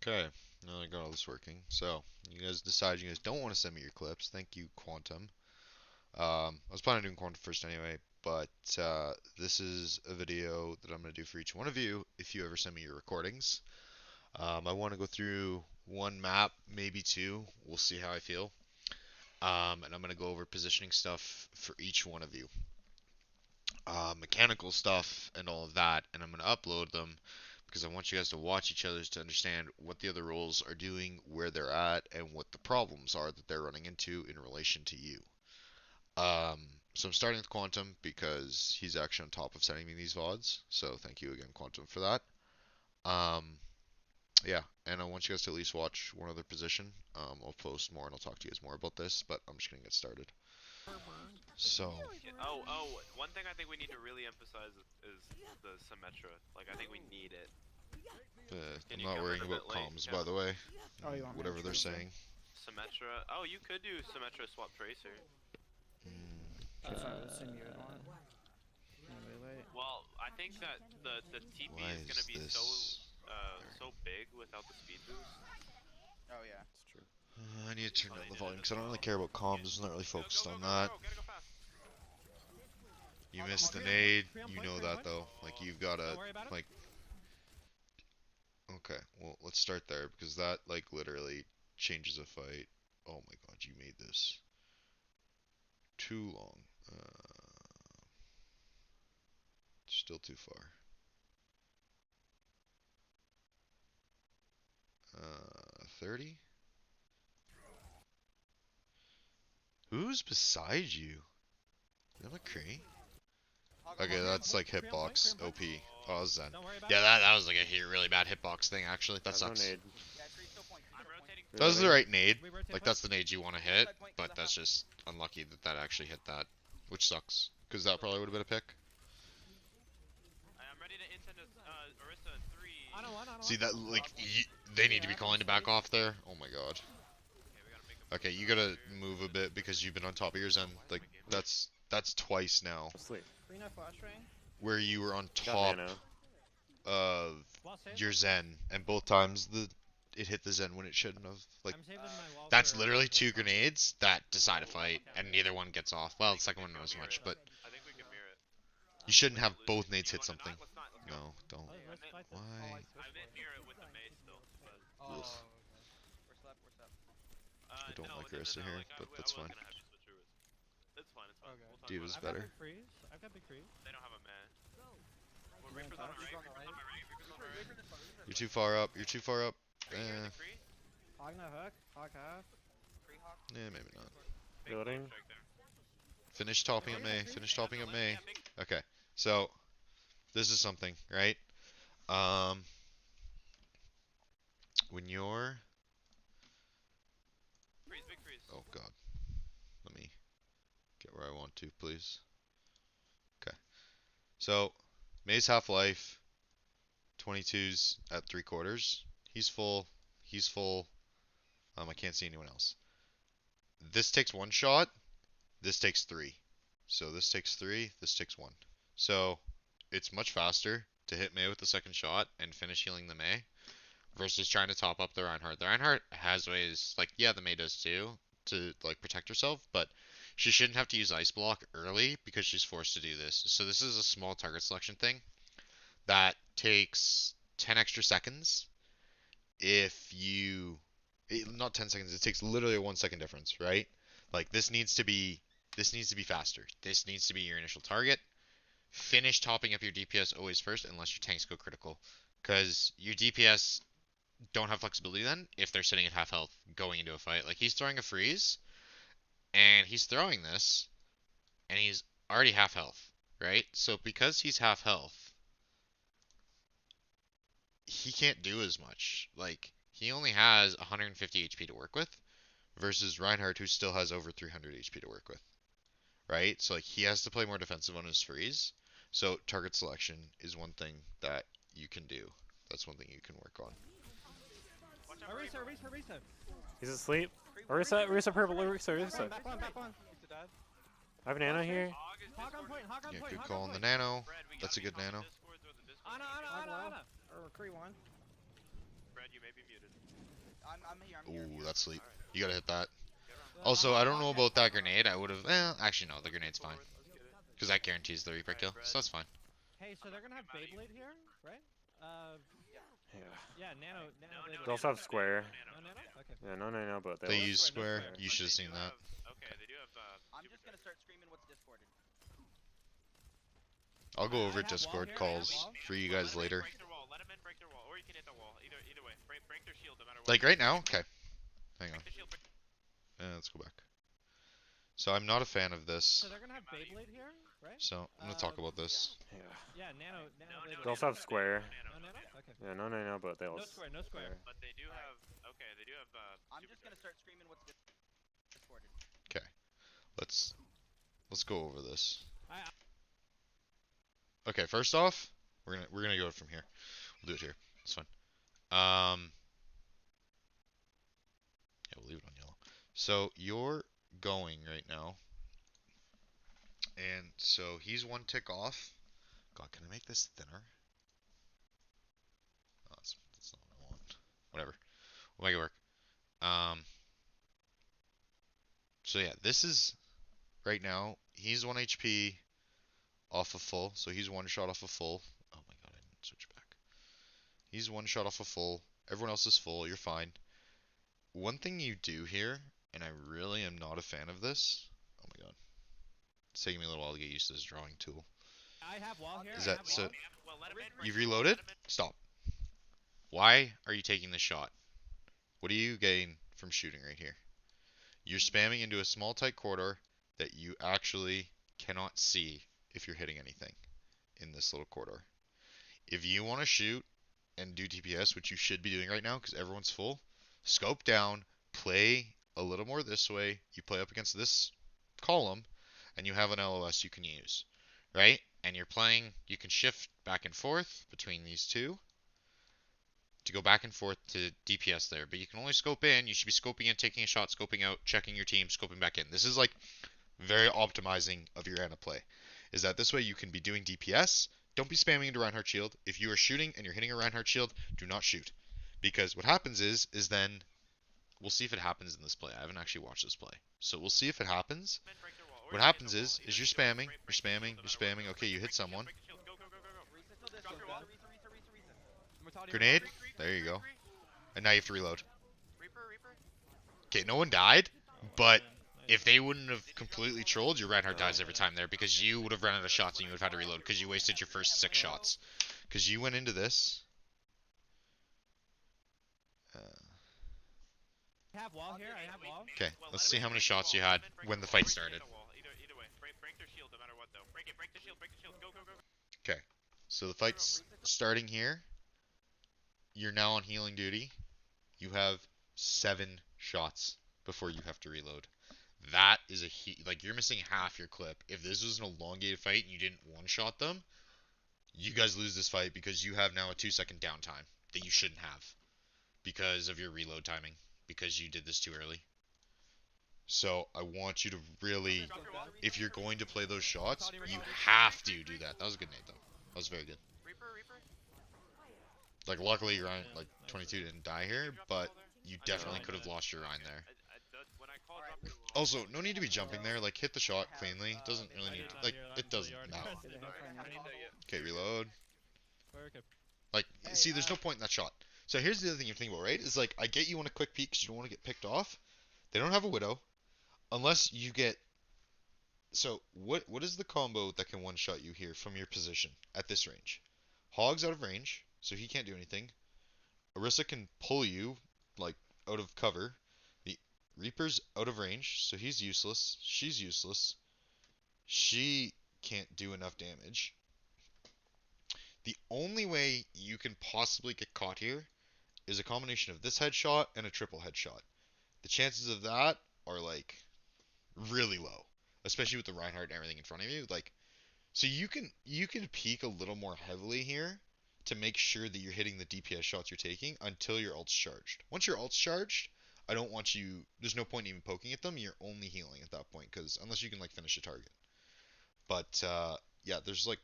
Okay, now I got all this working. So, you guys decide you guys don't want to send me your clips. Thank you, Quantum. I was planning on doing Quantum first anyway, but this is a video that I'm going to do for each one of you if you ever send me your recordings. I want to go through one map, maybe two. We'll see how I feel. And I'm going to go over positioning stuff for each one of you. Mechanical stuff and all of that, and I'm going to upload them because I want you guys to watch each other's to understand what the other roles are doing, where they're at, and what the problems are that they're running into in relation to you. So I'm starting with Quantum because he's actually on top of sending me these VODs. So thank you again, Quantum, for that. Yeah, and I want you guys to at least watch one other position. I'll post more and I'll talk to you guys more about this, but I'm just gonna get started. So. One thing I think we need to really emphasize is the Symmetra. Like, I think we need it. I'm not worrying about comms, by the way. Oh, you want whatever they're saying. Symmetra. Oh, you could do Symmetra swap Tracer. Well, I think that the TP is gonna be so big without the speed boost. Oh yeah, it's true. I need to turn down the volume because I don't really care about comms. I'm not really focused on that. You missed the nade. You know that though. Like you've gotta like. Okay, well let's start there because that like literally changes a fight. Oh my god, you made this too long. Still too far. 30? Who's beside you? Is that McCree? Okay, that's like hitbox OP. Oh, Zen. Yeah, that was like a really bad hitbox thing actually. That sucks. That was the right nade. Like that's the nade you want to hit, but that's just unlucky that that actually hit that, which sucks. Because that probably would have been a pick. I'm ready to intend Orisa in 3. See that like they need to be calling to back off there. Oh my god. Okay, you gotta move a bit because you've been on top of your Zen. Like that's twice now. Where you were on top of your Zen, and both times it hit the Zen when it shouldn't have. Like that's literally 2 grenades that decide a fight, and neither one gets off. Well, the second one not as much, but you shouldn't have both nades hit something. No, don't. Why? I meant mirror it with the mace still. I don't like Orisa here, but that's fine. It's fine, it's fine. Okay. Diva's better. I've got big freeze. They don't have a man. Reaper's on my right. You're too far up. You're too far up. Hog no hook. Hog half. Yeah, maybe not. Building. Finish topping at May. Finish topping at May. Okay, so this is something, right? When you're oh god, let me get where I want to, please. Okay, so May's half-life, 22's at 3/4. He's full. He's full. I can't see anyone else. This takes 1 shot. This takes 3. So this takes 3. This takes 1. So it's much faster to hit May with the second shot and finish healing the May versus trying to top up the Reinhardt. The Reinhardt has ways, like, yeah, the May does too, to, like, protect herself, but she shouldn't have to use Ice Block early because she's forced to do this. So this is a small target selection thing that takes 10 extra seconds if you... not 10 seconds, it takes literally a 1 second difference, right? Like, this needs to be faster. This needs to be your initial target. Finish topping up your DPS always first unless your tanks go critical. Because your DPS don't have flexibility then if they're sitting at half health going into a fight. Like he's throwing a freeze and he's throwing this and he's already half health, right? So because he's half health, he can't do as much. Like he only has 150 HP to work with versus Reinhardt who still has over 300 HP to work with, right? So like he has to play more defensive on his freeze. So target selection is one thing that you can do. That's one thing you can work on. Orisa. He's asleep. Orisa purple. Orisa. Back one. I have an Nano here. Hog on point. Yeah, good call on the Nano. That's a good Nano. Ana. Or Cree one. Fred, you may be muted. I'm here. Ooh, that's sleep. You gotta hit that. Get around. Also, I don't know about that grenade. I would have. Well, actually, no. The grenade's fine. Forward, let's get it. Because that guarantees the Reaper kill. So that's fine. Hey, so they're gonna have Beyblade here, right? Yeah. Yeah, Nano. They also have square. No Nano? Okay. Yeah, no nano, but They also use square. square. You should have seen that. Okay, they do have. I'm just gonna start screaming what's discorded. I'll go I over have wall Discord here, I have calls wall. for you Let guys them in, later. break their wall. Let them in, break their wall, or you can hit the wall. Either way, break their shield no matter what. Like right now? Okay. Hang on. Break the shield. Let's go back. So I'm not a fan of this. So they're gonna have Beyblade here, right? So I'm gonna talk about this. yeah. Yeah, Nano. They also have square. No Nano? Okay. Yeah, no nano, but they No also square, no square. But they do have. Okay, they do have. I'm just gonna start screaming what's discorded. Okay. Let's go over this. Okay, first off, we're gonna go from here. We'll do it here. It's fine. Yeah, we'll leave it on yellow. So you're going right now, and so he's one tick off. God, can I make this thinner? Oh, that's not what I want. Whatever. We'll make it work. So yeah, this is right now. He's 1 HP off of full, so he's one shot off of full. Oh my god, I didn't switch back. He's one shot off of full. Everyone else is full. You're fine. One thing you do here, and I really am not a fan of this. Oh my god, it's taking me a little while to get used to this drawing tool. I have wall here. Is that so? Well, let 'em in, break You've their wall, reloaded? let 'em in. Stop. Why are you taking this shot? What do you gain from shooting right here? You're spamming into a small tight corridor that you actually cannot see if you're hitting anything in this little corridor. If you want to shoot and do DPS, which you should be doing right now because everyone's full, scope down, play a little more this way, you play up against this column, and you have an LOS you can use, right? And you're playing, you can shift back and forth between these two to go back and forth to DPS there, but you can only scope in. You should be scoping in, taking a shot, scoping out, checking your team, scoping back in. This is like very optimizing of your Ana play. Is that this way you can be doing DPS. Don't be spamming into Reinhardt shield. If you are shooting and you're hitting a Reinhardt shield, do not shoot. Because what happens is then, we'll see if it happens in this play. I haven't actually watched this play. So we'll see if it happens. Let 'em in, break their wall, or What you can hit happens the wall. is Either you're shield, spamming, break you're the shield spamming, no you're matter what. spamming. Okay, you hit Break the shield, someone. break the shield. Go, go, go, go, go. Reset Drop your wall. Grenade. There you go. And now you have to reload. Reaper. Okay, no one died, but if they wouldn't have completely trolled, your Reinhardt dies every time there because you would have run out of shots and you would have had to reload because you wasted your first 6 shots. Because you went into this. I have wall here. I have wall. Okay, let's see how many shots you had when the fight started. Either way, break their shield no matter what though. Break the shield. Go. Okay, so the fight's starting here. You're now on healing duty. You have 7 shots before you have to reload. That is like you're missing half your clip. If this was an elongated fight and you didn't one-shot them, you guys lose this fight because you have now a 2-second downtime that you shouldn't have because of your reload timing, because you did this too early. So I want you to really, if you're going to play those shots, you have to do that. That was a good nade though. That was very good. Reaper. Like luckily Ryan, like 22 didn't die here, but you definitely could have lost your Ryan there. When I call drop your wall. Also, no need to be jumping there. Like hit the shot cleanly. Doesn't really need to, like it doesn't. No. Okay, reload. Like, see, there's no point in that shot. So here's the other thing you're thinking about, right? Is like, I get you want a quick peek because you don't want to get picked off. They don't have a Widow. Unless you get... So, what is the combo that can one-shot you here from your position at this range? Hog's out of range, so he can't do anything. Orisa can pull you, like, out of cover. The Reaper's out of range, so he's useless. She's useless. She can't do enough damage. The only way you can possibly get caught here is a combination of this headshot and a triple headshot. The chances of that are like really low, especially with the Reinhardt and everything in front of you. Like, so you can peek a little more heavily here to make sure that you're hitting the DPS shots you're taking until your ult's charged. Once your ult's charged, I don't want you. There's no point in even poking at them. You're only healing at that point because unless you can like finish a target. But yeah, there's like.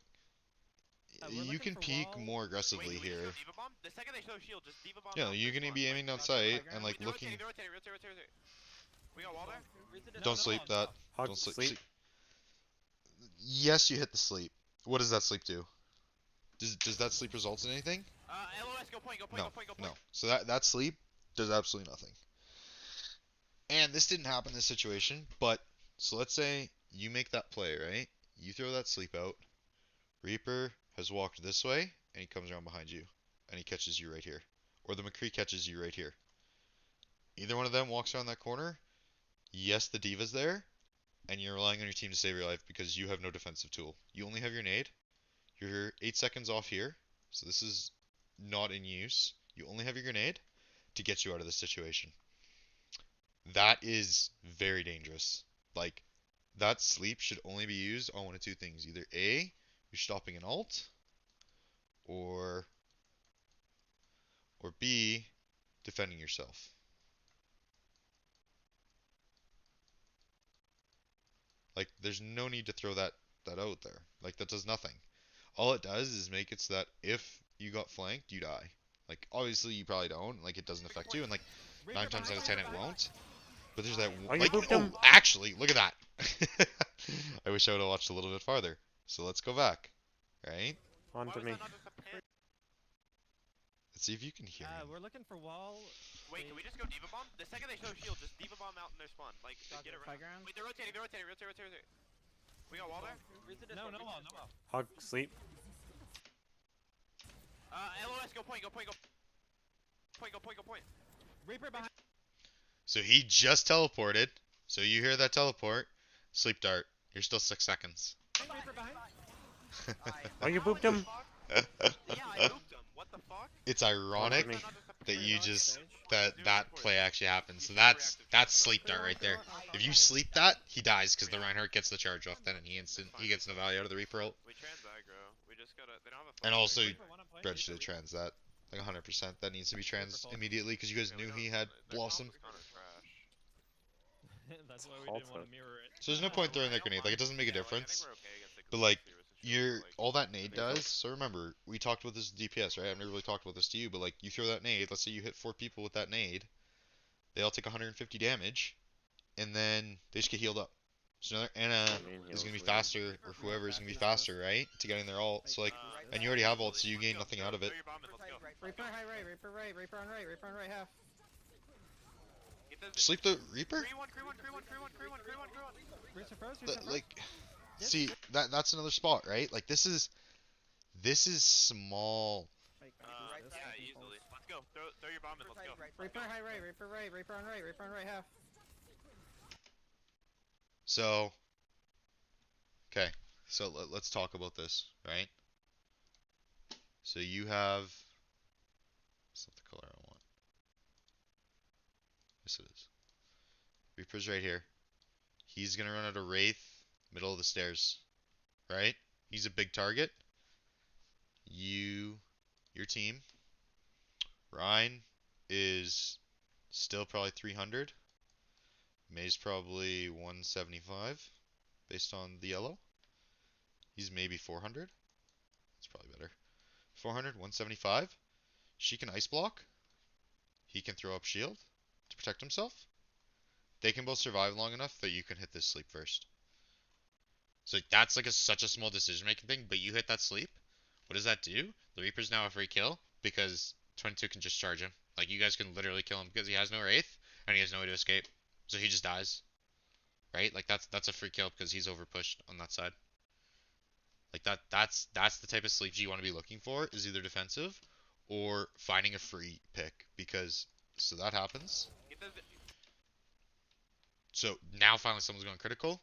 We're you looking can for peek wall. more Wait, aggressively can we just here. go Diva Bomb? The second they show shield, just Diva Bomb Yeah, out you're their gonna spawn. be aiming down Like, sight playground. and like Wait, looking. they're rotating. We got wall there? Don't sleep that. Hog Don't sleep. sleep. Yes, you hit the sleep. What does that sleep do? Does that sleep result in anything? LOS, go point, No. No. So that sleep does absolutely nothing. And this didn't happen in this situation, but so let's say you make that play, right? You throw that sleep out. Reaper has walked this way, and he comes around behind you, and he catches you right here. Or the McCree catches you right here. Either one of them walks around that corner. Yes, the Diva's there, and you're relying on your team to save your life because you have no defensive tool. You only have your nade. You're 8 seconds off here, so this is not in use. You only have your grenade to get you out of this situation. That is very dangerous. Like, that sleep should only be used on one of two things. Either A, you're stopping an ult, or B, defending yourself. Like, there's no need to throw that out there. Like, that does nothing. All it does is make it so that if you got flanked, you die. Like, obviously you probably don't. Like, it doesn't affect you, and like 9 times out of 10 it won't. But there's that Oh, you like, booped oh, him. actually, look at that. I wish I would have watched a little bit farther. So let's go back, right? On to me. Let's see if you can hear me. We're looking for wall. Wait, can we just go Diva Bomb? The second they show shield, just Diva Bomb out in their spawn. Like, get it right. Playground. Wait, they're rotating. Rotate. We got wall there? No wall. Hog sleep. LOS, go point. Reaper behind. So he just teleported. So you hear that teleport. Sleep dart. You're still 6 seconds. Reaper behind. Oh, you booped him. Yeah, I moved him. What the fuck? It's ironic me. that you just that play actually happened. So that's sleep dart right there. If you sleep that, he dies because the Reinhardt gets the charge off then, and he gets the value out of the Reaper ult. We trans aggro. We just gotta. They don't have a. And also, Reaper one on point. Brent should have trans that. Like 100%. That needs to be trans immediately because you guys knew he had Blossom. That's why we didn't want to mirror it. So there's no point throwing that grenade. Like, it doesn't make a difference. But like, all that nade does. So remember, we talked about this with DPS, right? I've never really talked about this to you, but like, you throw that nade. Let's say you hit 4 people with that nade. They all take 150 damage, and then they just get healed up. So another Ana is gonna be faster, or whoever is gonna be faster, right? To getting their ult. So like, and you already have ult, so you gain nothing out of it. Reaper high right. Reaper on right half. Sleep the Reaper? Reaper first. Like, see, that's another spot, right? Like, this is small. Yeah, easily. Let's go. Throw your bomb in. Let's go. Reaper high right. Reaper on right half. So, okay, so let's talk about this, right? So you have, it's not the color I want. Yes, it is. Reaper's right here. He's gonna run out of Wraith, middle of the stairs, right? He's a big target. Your team, Ryan is still probably 300. May's probably 175, based on the yellow. He's maybe 400. That's probably better. 400, 175. She can ice block. He can throw up shield to protect himself. They can both survive long enough that you can hit this sleep first. So that's like such a small decision making thing, but you hit that sleep. What does that do? The Reaper's now a free kill because 22 can just charge him. Like, you guys can literally kill him because he has no Wraith and he has no way to escape. So he just dies. Right? Like, that's a free kill because he's over pushed on that side. Like, that's the type of sleeps you want to be looking for, is either defensive or finding a free pick, because so that happens. So now finally someone's going critical.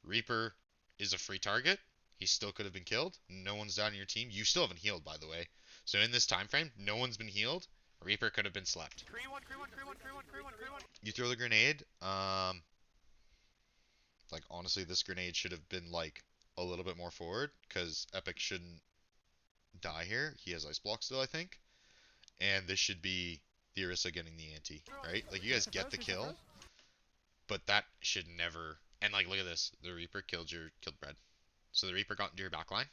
Reaper is a free target. He still could have been killed. No one's down in your team. You still haven't healed, by the way. So in this time frame, no one's been healed. Reaper could have been slept. You throw the grenade. Like, honestly, this grenade should have been like a little bit more forward, because Epic shouldn't die here. He has ice block still, I think. And this should be the Orisa getting the anti, right? Like, you guys get the kill, but that should never. And like, look at this. The Reaper killed Bread. So the Reaper got into your backline,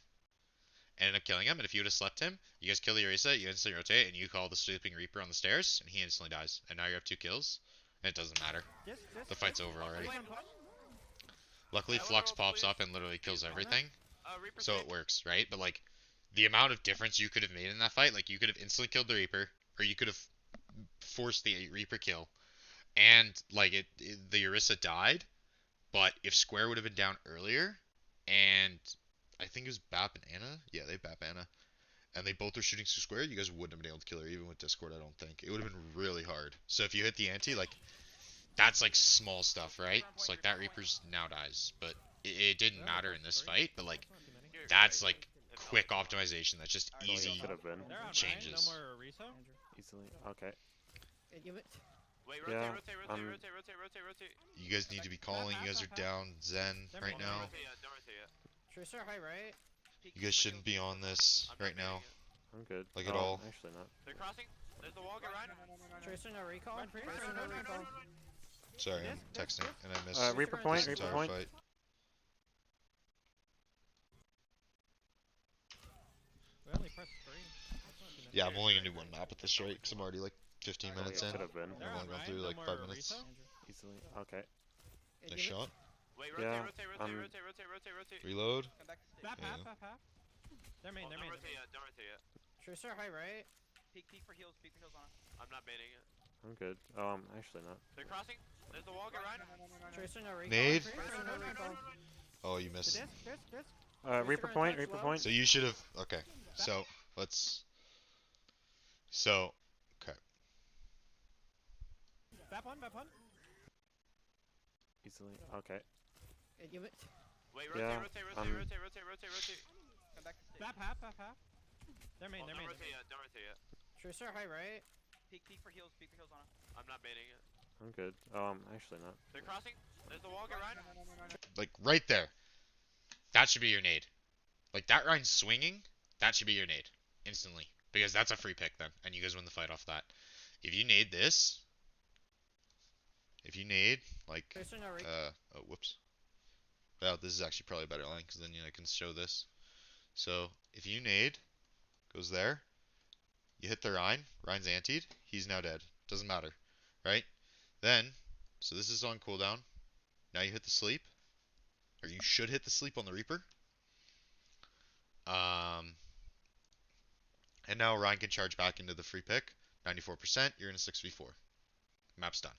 and end up killing him. And if you would have slept him, you guys kill the Orisa, you instantly rotate, and you call the Sleeping Reaper on the stairs, and he instantly dies. And now you have 2 kills, and it doesn't matter. The fight's over already. Luckily, Flux pops up and literally kills everything, so it works, right? But like, the amount of difference you could have made in that fight, like you could have instantly killed the Reaper, or you could have forced the Reaper kill, and like the Orisa died. But if Square would have been down earlier, and I think it was Bap and Anna, yeah, they Bap Anna, and they both were shooting to Square, you guys wouldn't have been able to kill her, even with Discord, I don't think. It would have been really hard. So if you hit the ante, like, that's like small stuff, right? So like that Reaper's now dies, but it didn't matter in this fight, but like, that's like quick optimization, that's just easy changes. Easily, okay. Wait, Yeah, rotate. You guys need to be calling, you guys are down Zen right now. Don't rotate yet. Tracer high right. You guys shouldn't be on this right now, I'm good. like at all. Actually not. They're crossing. There's the wall. Get Ryan. Tracer no recall. Tracer no recall. Sorry, I'm texting, and I missed Reaper point, this Reaper entire point. fight. We only pressed 3. Yeah, I'm only gonna do one map at this rate, because I'm already like 15 minutes in. Could have been. I've only gone through like 5 minutes. Easily, okay. Nice shot. Wait, Yeah, rotate. Reload. Bap, Yeah. bap, bap. They're main, Don't rotate yet. Tracer high right. Peek for heals on it. I'm not baiting it. I'm good. Actually not. They're crossing. There's the wall. Get Ryan. Tracer no recall. Nade. Tracer no recall. Oh, you missed. Reaper point, Reaper point. So you should have. Okay. So let's. So. Okay. Bap on. Easily, okay. Wait, Yeah, rotate. Come back. Bap. They're main, Don't rotate yet. Tracer high right. Peek for heals on it. I'm not baiting it. I'm good. Actually not. They're crossing. There's the wall. Get Ryan. Like right there. That should be your nade. Like that Ryan swinging. That should be your nade instantly, because that's a free pick then, and you guys win the fight off that. If you nade this. If you nade like. Tracer no recall. Oh, whoops. Well, this is actually probably a better line, because then I can show this. So, if you nade, goes there, you hit the Ryan's antied, he's now dead. Doesn't matter, right? Then, so this is on cooldown. Now you hit the sleep, or you should hit the sleep on the Reaper. And now Ryan can charge back into the free pick. 94%, you're in a 6v4. Map's done.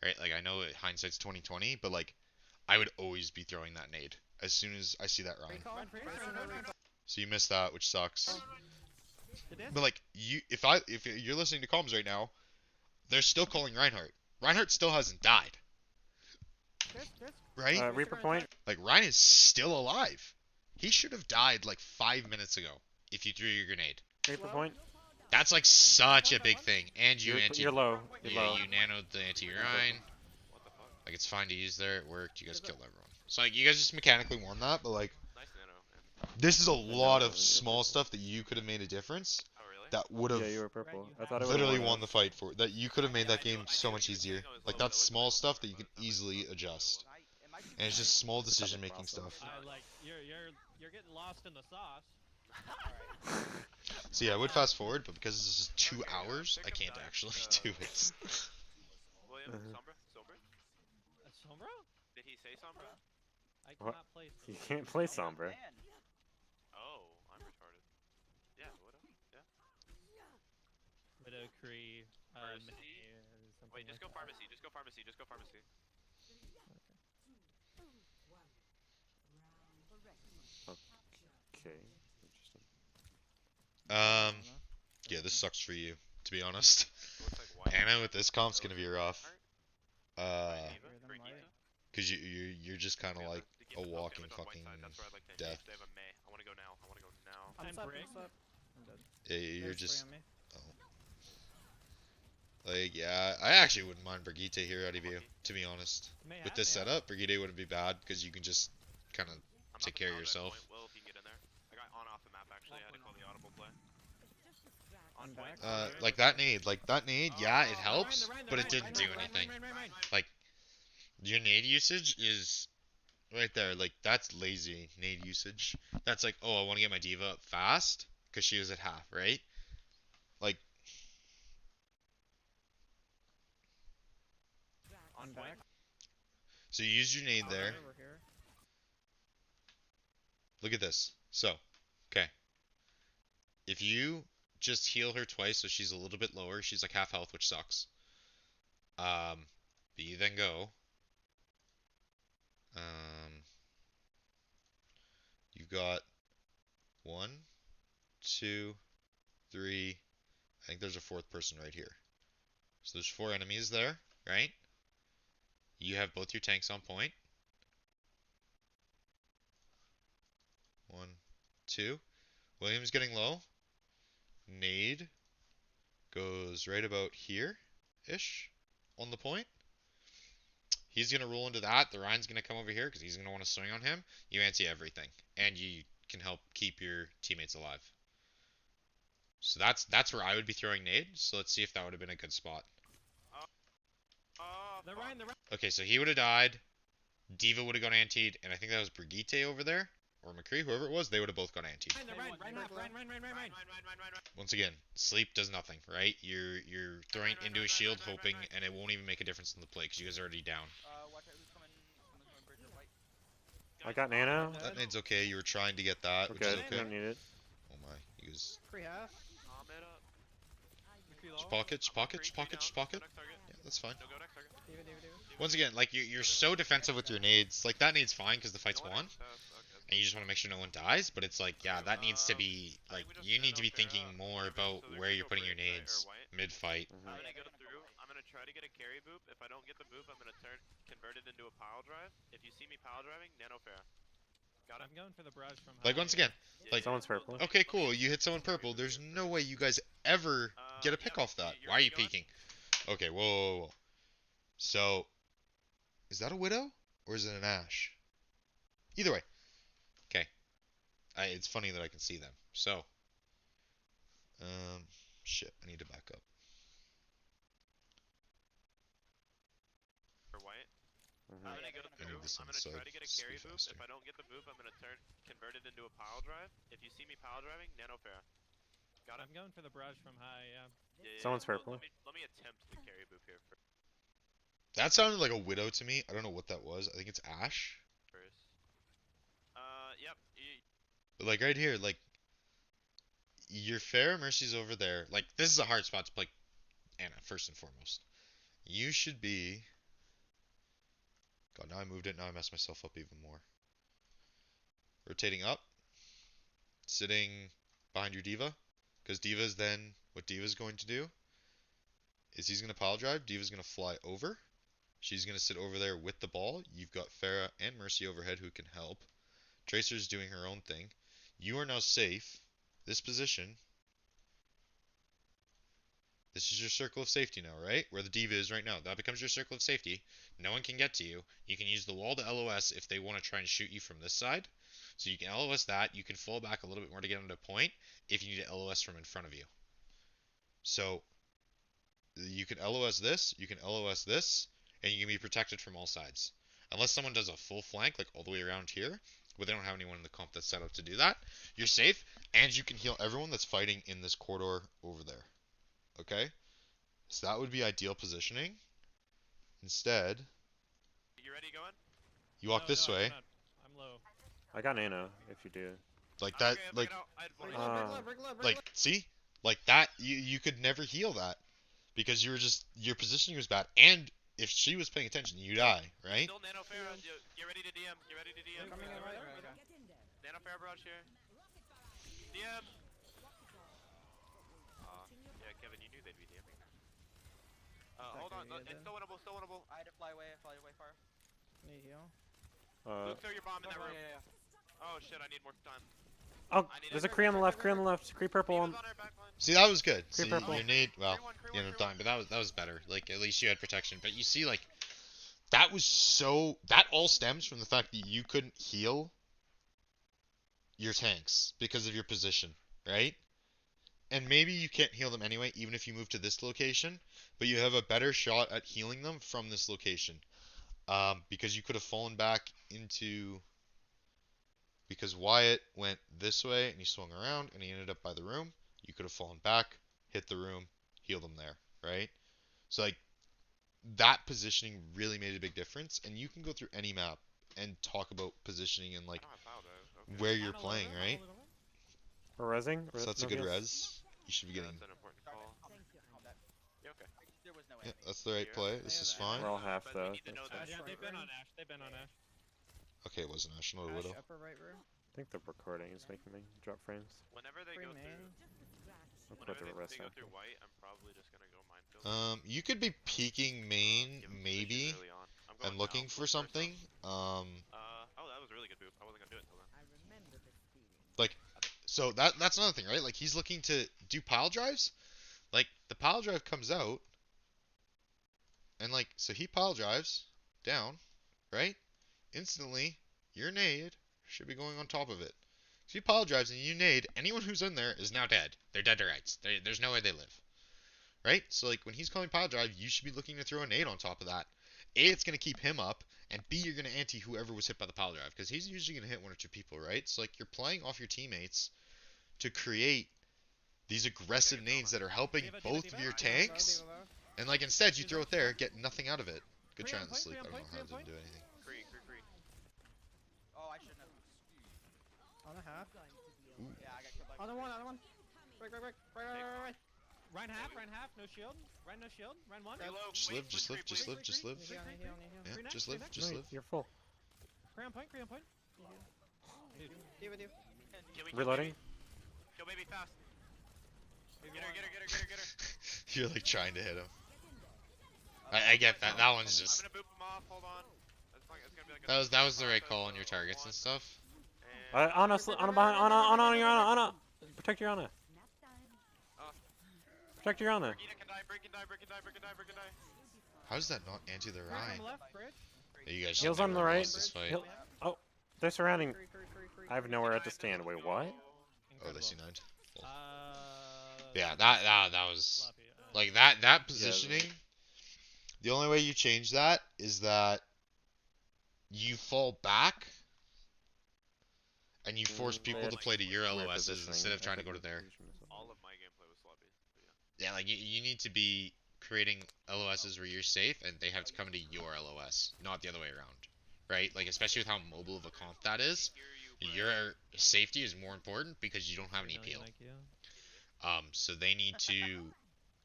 Right? Like, I know hindsight's 20/20, but like, I would always be throwing that nade as soon as I see that Ryan. So you missed that, which sucks. But like, if you're listening to comms right now, they're still calling Reinhardt. Reinhardt still hasn't died. Right? Reaper point. Like, Ryan is still alive. He should have died like 5 minutes ago if you threw your grenade. Reaper point. That's like such a big thing. And you You're low. You're yeah, low. you nanoed the anti-Ryan. What the fuck? Like, it's fine to use there. It worked. You guys killed everyone. So like, you guys just mechanically won that, but like, Nice nano, man. this is a lot of small stuff that you could have made a difference. Oh, really? That would have Yeah, you were purple. I thought it literally won. won the fight for that. You could have made that game so much easier. I was Like, low, that's but it small looked stuff that you can easily adjust, and it's just small decision making stuff. Like you're getting lost in the sauce. So yeah, I would fast forward, but because this is 2 hours, I can't actually do it. William, Sombra? Sombra? Did he say Sombra? I What? cannot play. You can't play Sombra. Oh, I'm retarded. Yeah, what up? Yeah. Widow Cree. Mercy? Something Wait, just go pharmacy. Just go pharmacy. Okay. Interesting. Yeah, this sucks for you, to be honest. Looks like white. Anna with this comp's gonna be rough. Brigitte? Cause you're just kind of like To get a the walking damage on white fucking side, that's where I'd like to death. engage. They have a May. I want to go now. I'm brick. Yeah, you're just like, yeah. I actually wouldn't mind Brigitte here out of you, to be honest. With this setup, Brigitte wouldn't be bad because you can just kind of take care of yourself. Will, if you can get in there. I got on off the map actually. I had to call the audible play. On point. Like that nade, yeah, it helps, but it didn't do anything. Like, your nade usage is right there, like, that's lazy nade usage. That's like, oh, I want to get my diva up fast because she was at half, right? Like, On I'm point. back. so you use your nade there. Over here. Look at this. So, okay. If you just heal her twice so she's a little bit lower, she's like half health, which sucks. But you then go. You've got 1, 2, 3. I think there's a fourth person right here. So there's 4 enemies there, right? You have both your tanks on point. 1, 2. William's getting low. Nade goes right about here-ish on the point. He's going to roll into that. The Ryan's going to come over here because he's going to want to swing on him. You anti everything. And you can help keep your teammates alive. So that's where I would be throwing nade. So let's see if that would have been a good spot. The Ryan, the Ryan. Okay, so he would have died. Diva would have gone antied. And I think that was Brigitte over there. Or McCree, whoever it was. They would have both gone antied. Ryan, Ryan. Once again, sleep does nothing, right? You're throwing into a shield hoping, and it won't even make a difference in the play because you guys are already down. Watch out, who's coming? Someone's coming bridge or white. I got nano. That nade's okay. You were trying to get that, We're which is good. We okay. don't need it. Oh my, you guys. Free half. Calm it up. Just pocket, just pocket, just pocket, just pocket. Yeah, that's fine. No, go next target. Diva. Once again, like you're so defensive with your nades. Like that nade's fine because the fight's won, Okay. and you just want to make sure no one dies. But it's like, yeah, that needs to be like you need to be thinking more about where you're putting your nades mid-fight. I'm gonna go through. I'm gonna try to get a carry boop. If I don't get the boop, I'm gonna convert it into a pile drive. If you see me pile driving, nano fair. Got it. I'm going for the barrage from Like once again, like Someone's purple. okay, cool. You hit someone purple. There's no way you guys ever get a pick off that. Why are you peeking? Okay, whoa. So, is that a widow or is it an ash? Either way. Okay. It's funny that I can see them. So, shit. I need to back up. For white. Mhm. I'm gonna go I through. need this I'm on gonna the try side. to get a This will carry be boop. faster. If I don't get the boop, I'm gonna convert it into a pile drive. If you see me pile driving, nano fair. Got it. I'm going for the barrage from high. Someone's purple. Let me attempt the carry boop here That sounded like a widow to me. I don't know what that was. I think it's ash. first. Yep. But like right here, like your fair Mercy's over there. Like this is a hard spot to play Anna first and foremost. You should be. God, now I moved it. Now I messed myself up even more. Rotating up, sitting behind your diva, because diva's then what diva's going to do is he's going to pile drive. Diva's going to fly over. She's going to sit over there with the ball. You've got Farah and Mercy overhead who can help. Tracer's doing her own thing. You are now safe. This position. This is your circle of safety now, right? Where the diva is right now. That becomes your circle of safety. No one can get to you. You can use the wall to LOS if they want to try and shoot you from this side. So you can LOS that. You can fall back a little bit more to get into point if you need to LOS from in front of you. So you can LOS this, you can LOS this, and you can be protected from all sides. Unless someone does a full flank, like all the way around here, but they don't have anyone in the comp that's set up to do that, you're safe, and you can heal everyone that's fighting in this corridor over there. Okay? So that would be ideal positioning. Instead, You ready going? you walk this way, I'm low. I got nano. If you do. like that, Okay, I'm like, picking out. I had one. like, see? Like that, you could never heal that. Because you were just, your positioning was bad, and if she was paying attention, you die, right? Still nano fair. Get ready to DM. Get ready to DM. Coming in right. Nano fair barrage here. DM. Yeah, Kevin, you knew they'd be DMing. Hold on. It's still winnable. Still winnable. I had to fly away fire. Need heal. Luke, throw your bomb in that room. Oh shit, I need more time. Oh, there's a Cree on the left. Cree on the left. Cree purple on. Diva's on our back line. See, that was good. See, purple. your nade, well, Cree you one, ended up Cree dying, but that was better. Like, at least you had protection. But you see, like, that was so, that all stems from the fact that you couldn't heal your tanks because of your position, right? And maybe you can't heal them anyway, even if you move to this location, but you have a better shot at healing them from this location. Because you could have fallen back into. Because Wyatt went this way and he swung around and he ended up by the room. You could have fallen back, hit the room, healed him there, right? So like that positioning really made a big difference. And you can go through any map and talk about positioning and like I don't have pile drive. Okay. where you're playing, right? We're rezzing. So that's a No good heals? res. You should be Yeah, getting. that's an important call. Yeah, okay. There was no Yeah, enemy. that's the right Here. play. This is fine. We're all half But though. we need to know That's that. fine. Yeah, they've been on Ash. They've been on Ash. Okay, it wasn't Ash, not a Ash, Widow. upper right rear. I think the recording is making me drop frames. Whenever they Free go main. through, I'll put whenever the rest they go out. through white, I'm probably just gonna go minefield. You could be peeking main, Give 'em maybe, position early on. I'm going and looking now. for Look first something. Oh, that was a really good boop. I wasn't gonna do it until then. Like, so that's another thing, right? Like, he's looking to do pile drives. Like, the pile drive comes out, and like, so he pile drives down, right? Instantly, your nade should be going on top of it. So you pile drives and you nade, anyone who's in there is now dead. They're dead to rights. There's no way they live. Right? So like when he's calling pile drive, you should be looking to throw a nade on top of that. A, it's going to keep him up, and B, you're going to anti whoever was hit by the pile drive, because he's usually going to hit one or two people, right? So like you're playing off your teammates to create these aggressive nades that are helping both of your tanks, and like instead you throw it there, get nothing out of it. Good try on the sleep. I don't know how it didn't do anything. Free. Oh, I shouldn't have. On a half. Yeah, I got killed by. Other one. Right. Run half, no shield. Run no shield. Run one. Reload. Just Wait, live, just free, live, free, just free, live, just live. Heal. Yeah, Free next, just free live, next. just No, live. you're full. Cray on point. Deal with you. Can we Reloading. Kill baby fast. Get her. You're like trying to hit him. I get that. That one's I'm just. gonna boop him off. Hold on. It's gonna be like That was the right call on your targets and stuff. Anna, Anna behind, Anna, your Anna. Protect your Anna. Protect your Anna. Brigitte can die. Brick can die. How does that not anti the On Rhine? the left, bridge. Yeah, you guys should Heals on never the have right. lost this fight. Heal- Oh, they're surrounding. Free. I have nowhere at to stand. Wait, what? Oh, they C9'd. Uh, Yeah, that was sloppy. like that positioning. The only way you change that is that you fall back and you force people to play to your Weird LOSs positioning. instead of I trying to think go to the there. position is- All of my gameplay was sloppy. But yeah. Yeah, like you need to be creating LOSs where you're safe and they have to come into your LOS, not the other way around. Right? Like especially with how mobile of a comp that is, your safety is more important because you don't have any peel. So they need to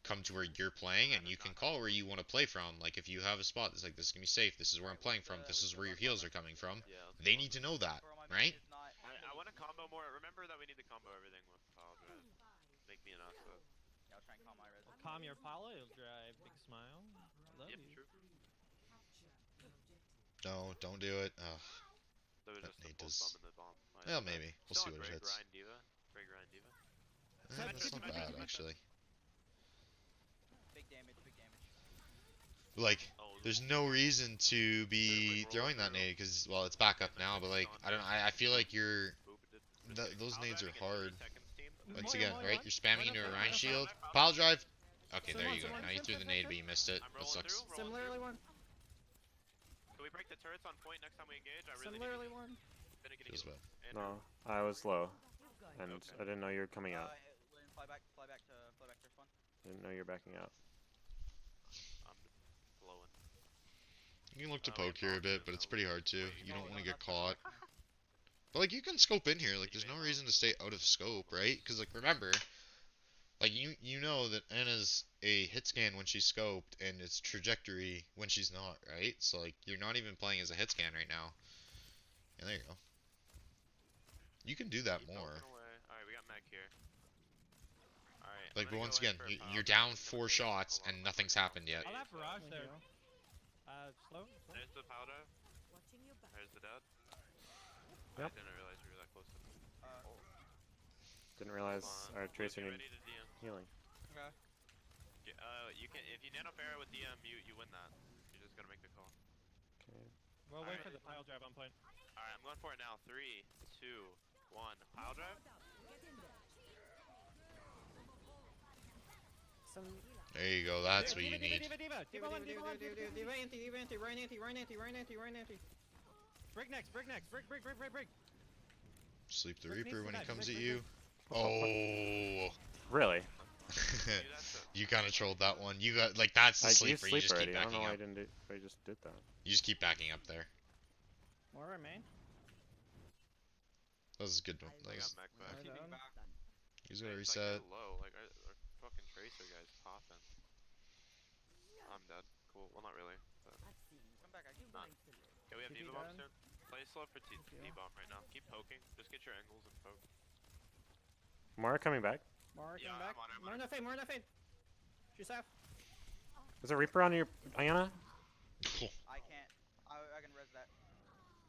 come to where you're playing and you can call where you want to play from. Like if you have a spot that's like this is gonna be safe, this is where I'm playing from, this is where your heals are coming from. Yeah. They need to know that, right? I want to combo more. Remember that we need to combo everything with pile drive. Make me an asset. Yeah, I'll try and calm my res. Calm your Apollo, he'll drive. Big smile. Love Yep, you. true. No, don't do it. Ugh. That was That just a nade full does- sum in the bomb. Well, maybe. We'll see Still what on it hits. Grind Diva. Break Grind Diva. That's not bad, actually. Big damage. Like, Oh, there's no reason to be throwing that nade because, well, it's back up now. But like, I don't. I feel like you're. boop, it did. Those Pile nades are driving in 3 hard. seconds, team. Once Moy, again, Moy, right? Moy. You're spamming into a Rhine shield. Pile drive. Okay, there you go. Now you threw the nade, but you missed it. I'm That rolling sucks. through. Similarly one. Can we break the turrets on point next time we engage? I really Similarly one. need to Feels bad. No, I was low, and Okay. I didn't know you were coming out. Lynn, fly back to respawn. I didn't know you were backing out. I'm blowing. You can look to Oh, we poke here a have bit, but it's pretty hard too. You don't want to get caught. But like, you can scope in here. Like, there's no reason to stay out of scope, right? Because like, remember, like you know that Anna's a hit scan when she's scoped, and it's trajectory when she's not, right? So like, you're not even playing as a hit scan right now. And there you go. You can do that Keep more. poking away. Alright, we got mech here. Alright. Like, but once again, you're down 4 shots and nothing's happened yet. I'll have barrage there. Slow. There's the power drive. There's the dad. Yep. I didn't realize we were that close to him. Didn't realize Hold on. our Let's tracer get needed ready to DM. healing. Okay. You can if you nano Pharah with DM, you win that. You just gotta make the call. Okay. We'll wait Alright. for the pile drive on point. Alright, I'm going for it now. 3, 2, 1. Pile drive. There you go. That's what you need. Diva one, Diva one. Diva anti, right anti. Break next, break. Sleep the Rick Reaper needs when to he die, comes Rick, at Rick, you. Oh. Really? Dude, that's a... You kind of trolled that one. You got like that's the I sleeper. used You sleep just already. keep I don't know backing why I up. didn't do. I just did that. You just keep backing up there. More main. That was a good one. I That got was, mech back. Keeping back. he's gonna It's reset. like low. Like our fucking tracer guy's popping. I'm dead. Cool. Well, not really. But... Come back, I keep Not. Okay, we have TP Diva bombs done. soon. Play slow for T-bomb right now. Keep poking. Just get your angles and poke. Mara coming back. More Yeah, coming back. I'm on it, I'm More on no fade, more no fade. She's half. Is a Reaper on your Ayana? I can't. I can res that.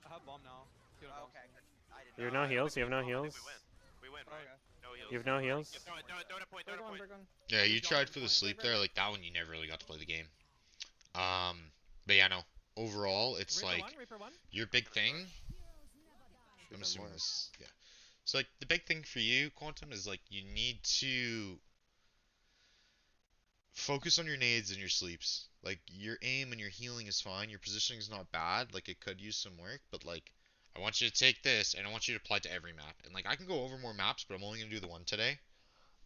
I have bomb now. You Oh, don't okay, good. I didn't You have know. no heals? You have no I think heals? we win, right? Okay. No heals. You have no heals? Yeah, throw it at point, throw it Break at one, point. break one. Yeah, you He's tried on for the point. sleep Break, there. break. Like that one, you never really got to play the game. But yeah, no. Overall, it's like Reaper one. your big thing. I'm Shoot, assuming more. this. Yeah. So like the big thing for you, Quantum, is like you need to focus on your nades and your sleeps. Like your aim and your healing is fine. Your positioning is not bad. Like it could use some work, but like I want you to take this and I want you to apply it to every map. And like I can go over more maps, but I'm only gonna do the one today.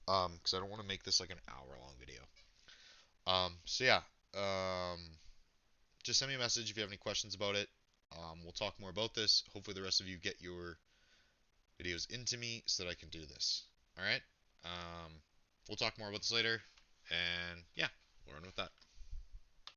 Because I don't want to make this like an hour-long video. So yeah. Just send me a message if you have any questions about it. We'll talk more about this. Hopefully the rest of you get your videos into me so that I can do this. All right. We'll talk more about this later. And yeah, we'll run with that.